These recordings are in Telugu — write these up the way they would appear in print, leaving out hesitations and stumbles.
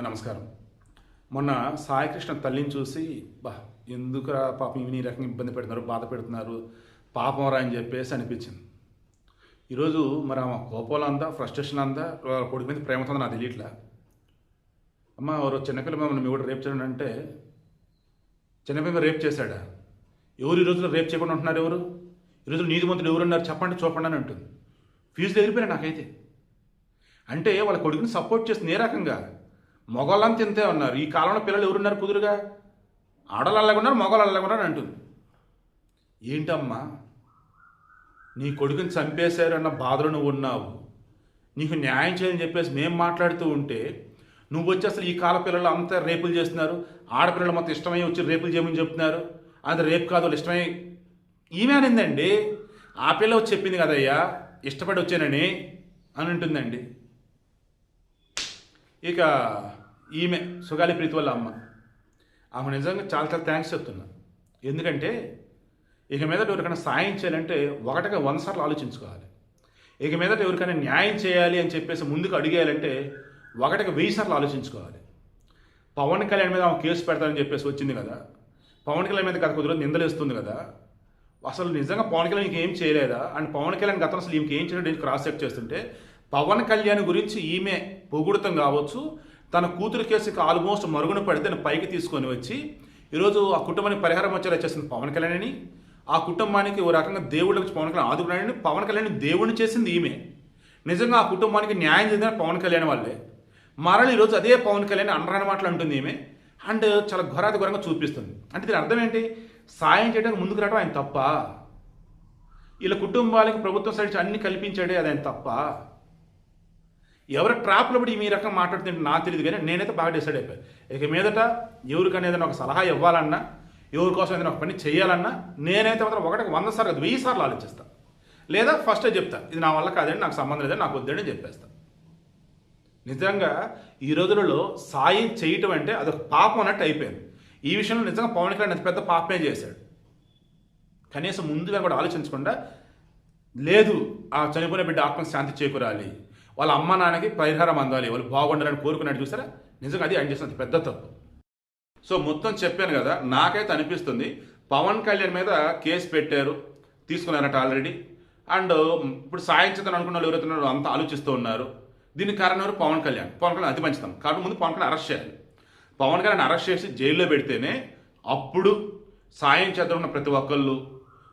నమస్కారం. మొన్న సాయికృష్ణ తల్లిని చూసి ఎందుకురా పాపం ఇవి ఈ రకంగా ఇబ్బంది పెడుతున్నారు, బాధ పెడుతున్నారు, పాపం రా అని చెప్పేసి అనిపించింది. ఈరోజు మరి ఆమె కోపంలో అందా, ఫ్రస్ట్రేషన్ అందా, కొడుకు మీద ప్రేమతో నాకు తెలియట్లే. అమ్మ ఎవరో చిన్నపిల్ల మమ్మల్ని మీ కూడా రేపు చేయడం అంటే చిన్నపిల్ల రేపు చేశాడా? ఎవరు ఈ రోజులో రేపు చేయకుండా ఉంటున్నారు? ఎవరు ఈరోజు నీతిమంతులు ఎవరున్నారు చెప్పండి చూపండి అని అంటుంది. ఫీజులు ఎగిరిపోయినా నాకైతే. అంటే వాళ్ళ కొడుకుని సపోర్ట్ చేస్తుంది ఏ రకంగా? మొగోళ్ళంతా తింతే ఉన్నారు. ఈ కాలంలో పిల్లలు ఎవరున్నారు కుదురుగా? ఆడలు అలాగ ఉన్నారు, మొగోళ్ళు అలాగ ఉన్నారు అంటుంది. ఏంటమ్మా నీ కొడుకుని చంపేశారు అన్న బాధలో నువ్వు ఉన్నావు, నీకు న్యాయం చేయని చెప్పేసి మేము మాట్లాడుతూ ఉంటే నువ్వు వచ్చి అసలు ఈ కాల పిల్లలు అంతా రేపులు చేస్తున్నారు, ఆడపిల్లలు మొత్తం ఇష్టమై వచ్చి రేపులు చేయమని చెప్తున్నారు, అది రేపు కాదు వాళ్ళు ఇష్టమై ఈమె అనిందండి. ఆ పిల్ల వచ్చి చెప్పింది కదయ్యా ఇష్టపడి వచ్చానని అని ఉంటుందండి. ఇక ఈమె సుగాలి ప్రీతి వాళ్ళ అమ్మ, ఆమె నిజంగా చాలా చాలా థ్యాంక్స్ చెప్తున్నా. ఎందుకంటే ఇక మీదట ఎవరికైనా సాయం చేయాలంటే ఒకటిగా 100 సార్లు ఆలోచించుకోవాలి. ఇక మీదట ఎవరికైనా న్యాయం చేయాలి అని చెప్పేసి ముందుకు అడిగేయాలంటే ఒకటిగా 1000 సార్లు ఆలోచించుకోవాలి. పవన్ కళ్యాణ్ మీద ఆమె కేసు పెడతానని చెప్పేసి వచ్చింది కదా, పవన్ కళ్యాణ్ మీద గత కొద్ది రోజులు నిందలేస్తుంది కదా, అసలు నిజంగా పవన్ కళ్యాణ్ ఇంకేం చేయలేదా? అండ్ పవన్ కళ్యాణ్ గతంలో అసలు ఇంకేం చేయడం క్రాస్ చెక్ చేస్తుంటే పవన్ కళ్యాణ్ గురించి ఈమె పొగుడుతం కావచ్చు, తన కూతురు కేసుకి ఆల్మోస్ట్ మరుగున పడితే పైకి తీసుకొని వచ్చి ఈరోజు ఆ కుటుంబానికి పరిహారం వచ్చేలా చేసింది పవన్ కళ్యాణ్ అని, ఆ కుటుంబానికి ఓ రకంగా దేవుళ్ళ వచ్చి పవన్ కళ్యాణ్ ఆదుకున్నాడని పవన్ కళ్యాణ్ దేవుడిని చేసింది ఈమె. నిజంగా ఆ కుటుంబానికి న్యాయం చేసిన పవన్ కళ్యాణ్ వాళ్ళే. మరల ఈరోజు అదే పవన్ కళ్యాణ్ అనరాని మాటలు అంటుంది ఈమె. అండ్ చాలా ఘోరాతి ఘోరంగా చూపిస్తుంది. అంటే దీని అర్థం ఏంటి? సాయం చేయడానికి ముందుకు రావడం ఆయన తప్ప? వీళ్ళ కుటుంబాలకి ప్రభుత్వం సైడ్ అన్ని కల్పించాడే అది ఆయన తప్ప? ఎవరి ట్రాప్లో పడి ఈ రకంగా మాట్లాడుతుంటే నాకు తెలియదు, కానీ నేనైతే బాగా డిసైడ్ అయిపోయాను. ఇక మీదట ఎవరికైనా ఏదైనా ఒక సలహా ఇవ్వాలన్నా, ఎవరి కోసం ఏదైనా ఒక పని చేయాలన్నా నేనైతే మాత్రం 100 సార్లు కాదు 1000 సార్లు ఆలోచిస్తాను. లేదా ఫస్టే చెప్తాను ఇది నా వల్ల కాదండి, నాకు సంబంధం లేదని, నాకు వద్దని చెప్పేస్తాను. నిజంగా ఈ రోజులలో సాయం చేయటం అంటే అదొక పాపం అన్నట్టు అయిపోయింది. ఈ విషయంలో నిజంగా పవన్ కళ్యాణ్ అతి పెద్ద పాపమే చేశాడు. కనీసం ముందుగా కూడా ఆలోచించకుండా లేదు ఆ చనిపోయిన బిడ్డ ఆత్మకు శాంతి చేకూరాలి, వాళ్ళ అమ్మ నాన్నకి పరిహారం అందాలి, వాళ్ళు బాగుండాలని కోరుకున్నట్టు చూసారా? నిజంగా అది ఆయన చేసిన పెద్ద తప్పు. సో మొత్తం చెప్పాను కదా, నాకైతే అనిపిస్తుంది పవన్ కళ్యాణ్ మీద కేసు పెట్టారు, తీసుకున్నారట ఆల్రెడీ. అండ్ ఇప్పుడు సాయం చేద్దాం అనుకున్న వాళ్ళు ఎవరైతే అంతా ఆలోచిస్తూ ఉన్నారు. దీనికి కారణం ఎవరు? పవన్ కళ్యాణ్. పవన్ కళ్యాణ్ అతి మంచితం కాబట్టి ముందు పవన్ కళ్యాణ్ అరెస్ట్ చేయాలి. పవన్ కళ్యాణ్ అరెస్ట్ చేసి జైల్లో పెడితేనే అప్పుడు సాయం చేద్దామన్న ప్రతి ఒక్కళ్ళు,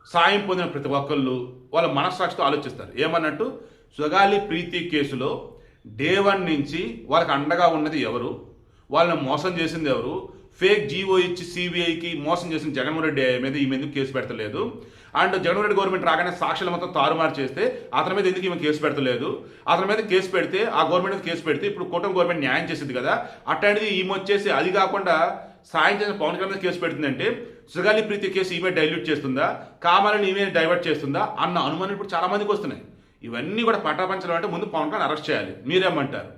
సాయం పొందిన ప్రతి ఒక్కళ్ళు వాళ్ళ మనస్సాక్షితో ఆలోచిస్తారు. ఏమన్నట్టు సుగాలి ప్రీతి కేసులో డే 1 నుంచి వాళ్ళకి అండగా ఉన్నది ఎవరు, వాళ్ళని మోసం చేసింది ఎవరు, ఫేక్ జీవో ఇచ్చి సిబిఐకి మోసం చేసిన జగన్మోహన్ రెడ్డి మీద ఈ మీద కేసు పెడతలేదు. అండ్ జగన్మోహన్ రెడ్డి గవర్నమెంట్ రాగానే సాక్షులు మొత్తం తారుమారు చేస్తే అతని మీద ఎందుకు ఈమె కేసు పెడతలేదు? అతని మీద కేసు పెడితే ఆ గవర్నమెంట్ మీద కేసు పెడితే ఇప్పుడు కూటమి గవర్నమెంట్ న్యాయం చేసింది కదా, అట్లాంటిది ఈమె వచ్చేసి అది కాకుండా సాయం చేసిన పవన్ కళ్యాణ్ మీద కేసు పెడుతుందంటే సుగాలి ప్రీతి కేసు ఈమె డైల్యూట్ చేస్తుందా, కామాలని ఈమె డైవర్ట్ చేస్తుందా అన్న అనుమానం ఇప్పుడు చాలా మందికి వస్తున్నాయి. ఇవన్నీ కూడా పటాపంచడం అంటే ముందు పవన్ కళ్యాణ్ అరెస్ట్ చేయాలి. మీరేమంటారు?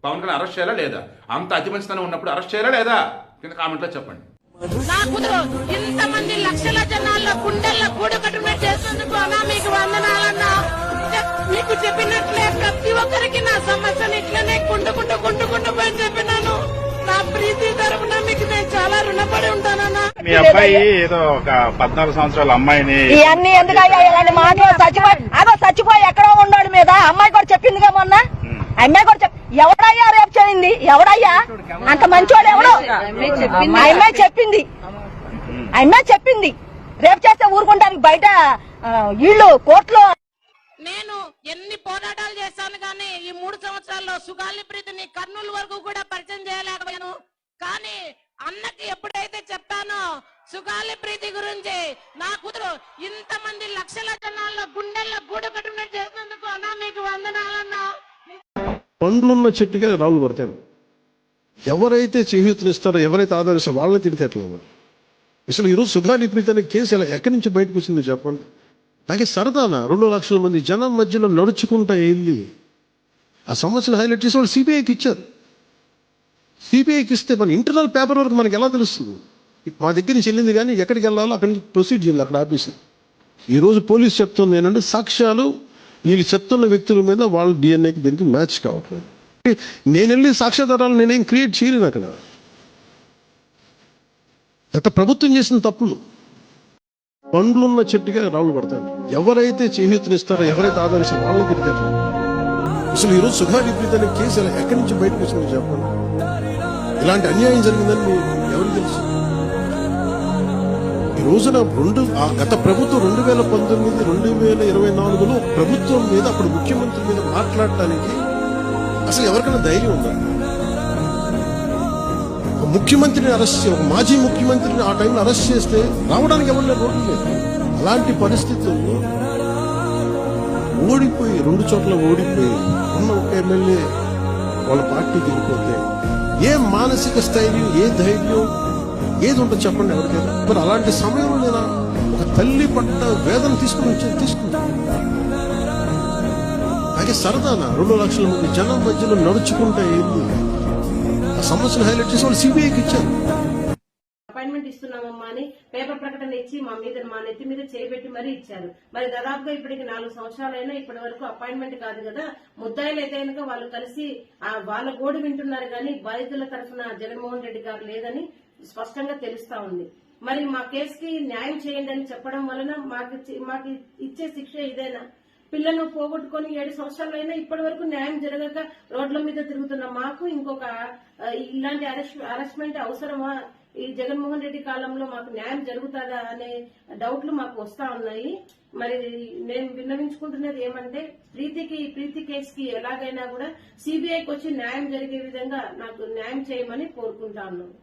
పవన్ కళ్యాణ్ అరెస్ట్ చేయాలా లేదా? అంత అతి మంచితనం ఉన్నప్పుడు అరెస్ట్ చేయాలా లేదా? కింద కామెంట్లో చెప్పండి. నా కుదురు ఇంతమంది లక్షల జనాల్లో గుండెల్లో కూడు కట్టుకున్నట్టు చేస్తున్నందుకు అన్నా మీకు వందనాలన్నా. మీకు చెప్పినట్లే ప్రతి ఒక్కరికి నా సమస్యను ఇట్లనే కుంటుకుంటూ పోయి చెప్పినాను. నా ప్రీతి తరపున మీకు నేను చాలా రుణపడి ఉంటానన్నా. మీ అబ్బాయి ఏదో ఒక 14 సంవత్సరాల అమ్మాయిని ఇవన్నీ ఎందుకయ్యా ఇలాంటి మాటలు? చచ్చిపోయి ఎక్కడో ఉన్నాడు మీద అమ్మాయి కూడా చెప్పిందిగా మొన్న. అమ్మాయి కూడా ఎవడయ్యా రేపు చేయింది? ఎవడయ్యా అంత మంచోడు? ఎవడు? అమ్మాయి చెప్పింది రేపు చేస్తే ఊరుకుంటానికి బయట ఇళ్ళు కోర్టులో. నేను ఎన్ని పోరాటాలు చేశాను కానీ ఈ 3 సంవత్సరాల్లో సుగాలి ప్రీతిని కర్నూలు వరకు కూడా పరిచయం చేయలేకపోయాను. కానీ అన్నకి ఎప్పుడైతే చెప్పానో సుగాలి ప్రీతి గురించి, నా కూతురు ఇంతమంది లక్షల జనాల్లో గుండెల్లో గూడు కట్టుకున్నట్టు చేసినందుకు అన్నా మీకు వందనాలన్నా. పండ్లున్న చెట్టుగా రాళ్ళు పడతాను. ఎవరైతే చేయూతనిస్తారో, ఎవరైతే ఆదరిస్తారో వాళ్ళని తిడితే ఎట్లా? అసలు ఈరోజు సుగాలి ప్రీతి అనే కేసు ఇలా ఎక్కడి నుంచి బయటకు వచ్చింది చెప్పండి? నాకే సరదానా 2 లక్షల మంది జనం మధ్యలో నడుచుకుంటా వెళ్ళి ఆ సమస్యను హైలైట్ చేసి వాళ్ళు సిబిఐకి ఇచ్చారు. సిబిఐకి ఇస్తే మన ఇంటర్నల్ పేపర్ వరకు మనకి ఎలా తెలుస్తుంది? మా దగ్గర నుంచి వెళ్ళింది కానీ ఎక్కడికి వెళ్ళాలో అక్కడి నుంచి ప్రొసీడ్ చేయాలి అక్కడ ఆఫీసు. ఈరోజు పోలీసు చెప్తుంది ఏంటంటే సాక్ష్యాలు వీళ్ళు చెప్తున్న వ్యక్తుల మీద వాళ్ళ డిఎన్ఏకి దీనికి మ్యాచ్ కావట్లేదు. నేను వెళ్ళి సాక్ష్యాధారాలు నేనేం క్రియేట్ చేయలేను అక్కడ. గత ప్రభుత్వం చేసిన తప్పులు. పండ్లున్న చెట్టుగా రాళ్ళు పడతాను. ఎవరైతే చేయూతనిస్తారో, ఎవరైతే ఆదరిస్తారో వాళ్ళని తిరిగారు. అసలు ఈరోజు సుగాలి ప్రీతి అనే కేసు ఇలా ఎక్కడి నుంచి బయటకు వచ్చిందో చెప్పండి. ఇలాంటి అన్యాయం జరిగిందని ఎవరికి తెలుసు? ఈ రోజున గత ప్రభుత్వం 2019, 2024లో ప్రభుత్వం మీద, అప్పుడు ముఖ్యమంత్రి మీద మాట్లాడటానికి అసలు ఎవరికైనా ధైర్యం ఉందా? ముఖ్యమంత్రిని అరెస్ట్ ఒక మాజీ ముఖ్యమంత్రిని ఆ టైంలో అరెస్ట్ చేస్తే రావడానికి ఎవరు రోడ్డు లేదు. అలాంటి పరిస్థితుల్లో ఓడిపోయి 2 చోట్ల ఓడిపోయి ఉన్న ఒక ఎమ్మెల్యే వాళ్ళ పార్టీకి వెళ్ళిపోతే ఏ మానసిక స్థైర్యం, ఏ ధైర్యం, ఏది ఉంటుంది చెప్పండి ఎవరికైనా? మరి అలాంటి సమయంలో నేను ఒక తల్లి పట్ల వేదన తీసుకున్నాను. అలాగే సరదానా 2 లక్షల మంది జనం మధ్యలో నడుచుకుంటే ఏంది ఆ సమస్యను హైలైట్ చేసి వాళ్ళు సిబిఐకి ఇచ్చారు. అపాయింట్మెంట్ ఇస్తున్నామమ్మా అని పేపర్ ప్రకటన ఇచ్చి మా నెత్తి మీద చేయబెట్టి మరీ ఇచ్చారు. మరి దాదాపుగా ఇప్పటికి 4 సంవత్సరాలైనా ఇప్పటి వరకు అపాయింట్మెంట్ కాదు కదా. ముద్దాయిలు అయితే కనుక వాళ్ళు కలిసి వాళ్ళ గోడు వింటున్నారు కానీ బాధితుల తరఫున జగన్మోహన్ రెడ్డి గారు లేదని స్పష్టంగా తెలుస్తా ఉంది. మరి మా కేసుకి న్యాయం చేయండి అని చెప్పడం వలన మాకు ఇచ్చే శిక్ష ఇదేనా? పిల్లను పోగొట్టుకుని 7 సంవత్సరాలైనా ఇప్పటి వరకు న్యాయం జరగక రోడ్ల మీద తిరుగుతున్న మాకు ఇంకొక ఇలాంటి అరెస్ట్మెంట్ అవసరమా? ఈ జగన్మోహన్ రెడ్డి కాలంలో మాకు న్యాయం జరుగుతుందా అనే డౌట్లు మాకు వస్తా ఉన్నాయి. మరి నేను విన్నవించుకుంటున్నది ఏమంటే ప్రీతి కేసుకి ఎలాగైనా కూడా సిబిఐకి వచ్చి న్యాయం జరిగే విధంగా నాకు న్యాయం చేయమని కోరుకుంటా ఉన్నాను.